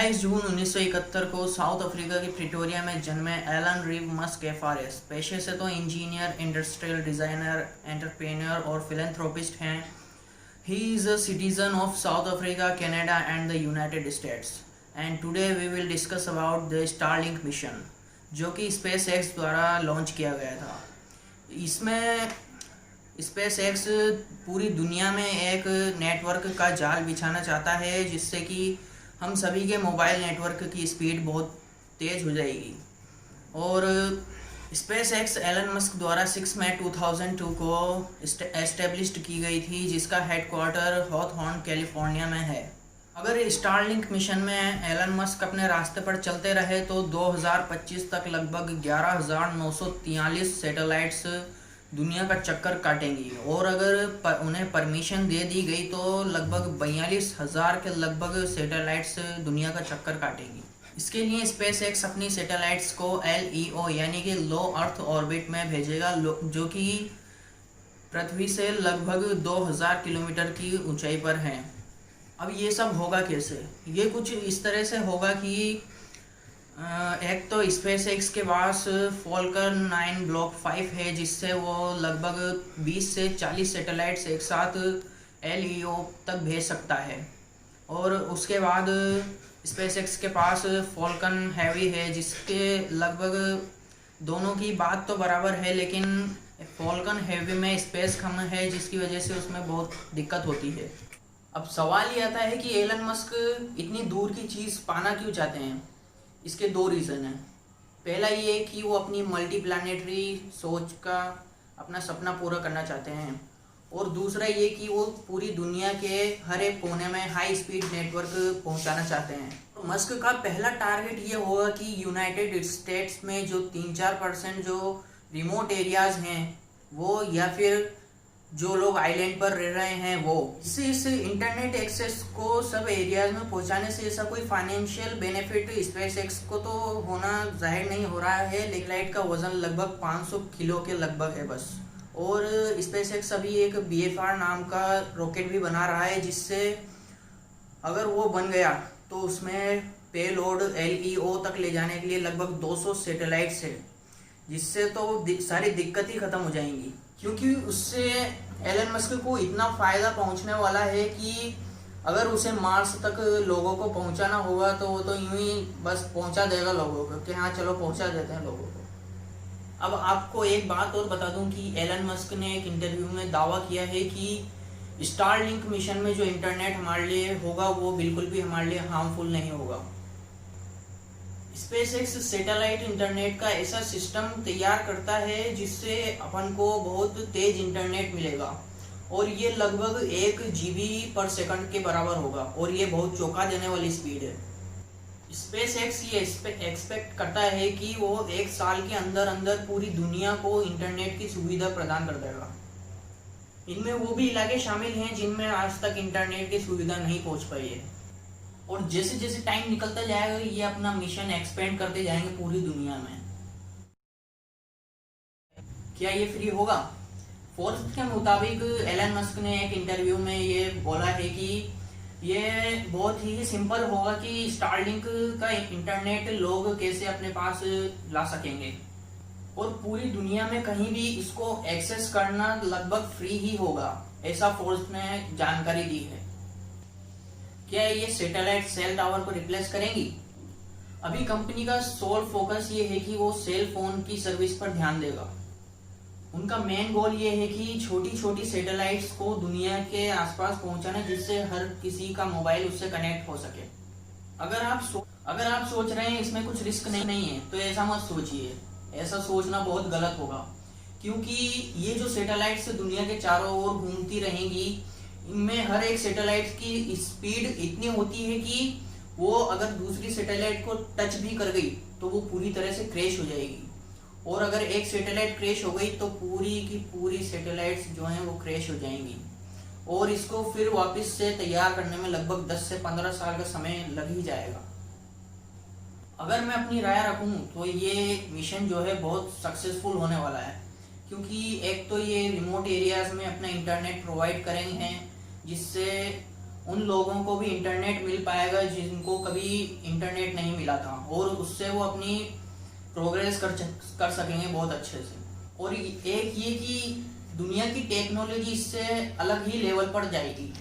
27 जून 1971 को south Africa की Pretoria में जन्मे एलन रीव मस्क एफआरएस पेशे से तो इंजीनियर, इंडस्ट्रियल डिज़ाइनर, एंटरप्रेन्योर और फिलेंथ्रोपिस्ट हैं। He is a citizen of South Africa, Canada and the United States. And today we will discuss about the Starlink mission, जो कि स्पेस एक्स द्वारा launch किया गया था। इसमें स्पेस एक्स पूरी दुनिया में एक नेटवर्क का जाल बिछाना चाहता है, जिससे कि हम सभी के मोबाइल नेटवर्क की स्पीड बहुत तेज़ हो जाएगी। और स्पेस एक्स एलन मस्क द्वारा 6 मई 2002 को एस्टेब्लिश्ड की गई थी, जिसका हेडक्वार्टर हॉथॉर्न कैलिफोर्निया में है। अगर स्टारलिंक मिशन में एलन मस्क अपने रास्ते पर चलते रहे तो 2025 तक लगभग 11,943 सैटेलाइट्स दुनिया का चक्कर काटेंगी, और अगर उन्हें परमिशन दे दी गई तो लगभग 42,000 के लगभग सैटेलाइट्स दुनिया का चक्कर काटेंगी। इसके लिए स्पेस एक्स अपनी सैटेलाइट्स को LEO यानी कि लो अर्थ ऑर्बिट में भेजेगा, जो कि पृथ्वी से लगभग 2000 किलोमीटर की ऊंचाई पर है। अब ये सब होगा कैसे? ये कुछ इस तरह से होगा कि एक तो स्पेस एक्स के पास फॉल्कन 9 ब्लॉक 5 है, जिससे वो लगभग 20 से 40 सैटेलाइट्स एक साथ LEO तक भेज सकता है। और उसके बाद स्पेस एक्स के पास फॉल्कन हैवी है, जिसके लगभग दोनों की बात तो बराबर है, लेकिन फॉल्कन हैवी में स्पेस कम है, जिसकी वजह से उसमें बहुत दिक्कत होती है। अब सवाल ये आता है कि एलन मस्क इतनी दूर की चीज़ पाना क्यों चाहते हैं? इसके दो रीज़न हैं। पहला ये कि वो अपनी मल्टी प्लानेटरी सोच का अपना सपना पूरा करना चाहते हैं, और दूसरा ये कि वो पूरी दुनिया के हर एक कोने में हाई स्पीड नेटवर्क पहुंचाना चाहते हैं। मस्क का पहला टारगेट ये होगा कि यूनाइटेड स्टेट्स में जो 3-4% जो रिमोट एरियाज़ हैं वो, या फिर जो लोग आइलैंड पर रह रहे हैं वो, इससे इस इंटरनेट एक्सेस को सब एरियाज में पहुंचाने से ऐसा कोई फाइनेंशियल बेनिफिट स्पेस एक्स को तो होना जाहिर नहीं हो रहा है। लेकिन लाइट का वजन लगभग 500 किलो के लगभग है बस। और स्पेस एक्स अभी एक BFR नाम का रॉकेट भी बना रहा है, जिससे अगर वो बन गया तो उसमें पेलोड LEO तक ले जाने के लिए लगभग 200 सैटेलाइट्स है, जिससे तो सारी दिक्कत ही खत्म हो जाएंगी। क्योंकि उससे एलन मस्क को इतना फ़ायदा पहुंचने वाला है कि अगर उसे मार्स तक लोगों को पहुंचाना होगा तो वो तो यूं ही बस पहुंचा देगा लोगों को कि हाँ चलो पहुंचा देते हैं लोगों को। अब आपको एक बात और बता दूं कि एलन मस्क ने एक इंटरव्यू में दावा किया है कि स्टारलिंक मिशन में जो इंटरनेट हमारे लिए होगा वो बिल्कुल भी हमारे लिए हार्मफुल नहीं होगा। स्पेस एक्स सैटेलाइट इंटरनेट का ऐसा सिस्टम तैयार करता है जिससे अपन को बहुत तेज इंटरनेट मिलेगा, और ये लगभग 1 GB पर सेकंड के बराबर होगा, और ये बहुत चौंका देने वाली स्पीड है। स्पेस एक्स ये एक्सपेक्ट करता है कि वो 1 साल के अंदर अंदर पूरी दुनिया को इंटरनेट की सुविधा प्रदान कर देगा। इनमें वो भी इलाके शामिल हैं जिनमें आज तक इंटरनेट की सुविधा नहीं पहुंच पाई है। और जैसे जैसे टाइम निकलता जाएगा ये अपना मिशन एक्सपेंड करते जाएंगे पूरी दुनिया में। क्या ये फ्री होगा? फोर्ब्स के मुताबिक एलन मस्क ने एक इंटरव्यू में ये बोला है कि ये बहुत ही सिंपल होगा कि स्टारलिंक का इंटरनेट लोग कैसे अपने पास ला सकेंगे, और पूरी दुनिया में कहीं भी इसको एक्सेस करना लगभग फ्री ही होगा, ऐसा फोर्ब्स ने जानकारी दी है। क्या ये सैटेलाइट सेल टावर को रिप्लेस करेंगी? अभी कंपनी का सोल फोकस ये है कि वो सेल फोन की सर्विस पर ध्यान देगा। उनका मेन गोल ये है कि छोटी छोटी सैटेलाइट्स को दुनिया के आसपास पहुंचाना, जिससे हर किसी का मोबाइल उससे कनेक्ट हो सके। अगर आप सोच रहे हैं इसमें कुछ रिस्क नहीं है तो ऐसा मत सोचिए। ऐसा सोचना बहुत गलत होगा, क्योंकि ये जो सैटेलाइट्स दुनिया के चारों ओर घूमती रहेंगी, इनमें हर एक सैटेलाइट की स्पीड इतनी होती है कि वो अगर दूसरी सैटेलाइट को टच भी कर गई तो वो पूरी तरह से क्रैश हो जाएगी, और अगर एक सैटेलाइट क्रैश हो गई तो पूरी की पूरी सैटेलाइट्स जो हैं वो क्रैश हो जाएंगी, और इसको फिर वापस से तैयार करने में लगभग 10 से 15 साल का समय लग ही जाएगा। अगर मैं अपनी राय रखूं तो ये मिशन जो है बहुत सक्सेसफुल होने वाला है, क्योंकि एक तो ये रिमोट एरियाज में अपना इंटरनेट प्रोवाइड करेंगे हैं, जिससे उन लोगों को भी इंटरनेट मिल पाएगा जिनको कभी इंटरनेट नहीं मिला था, और उससे वो अपनी प्रोग्रेस कर सकेंगे बहुत अच्छे से। और एक ये कि दुनिया की टेक्नोलॉजी इससे अलग ही लेवल पर जाएगी।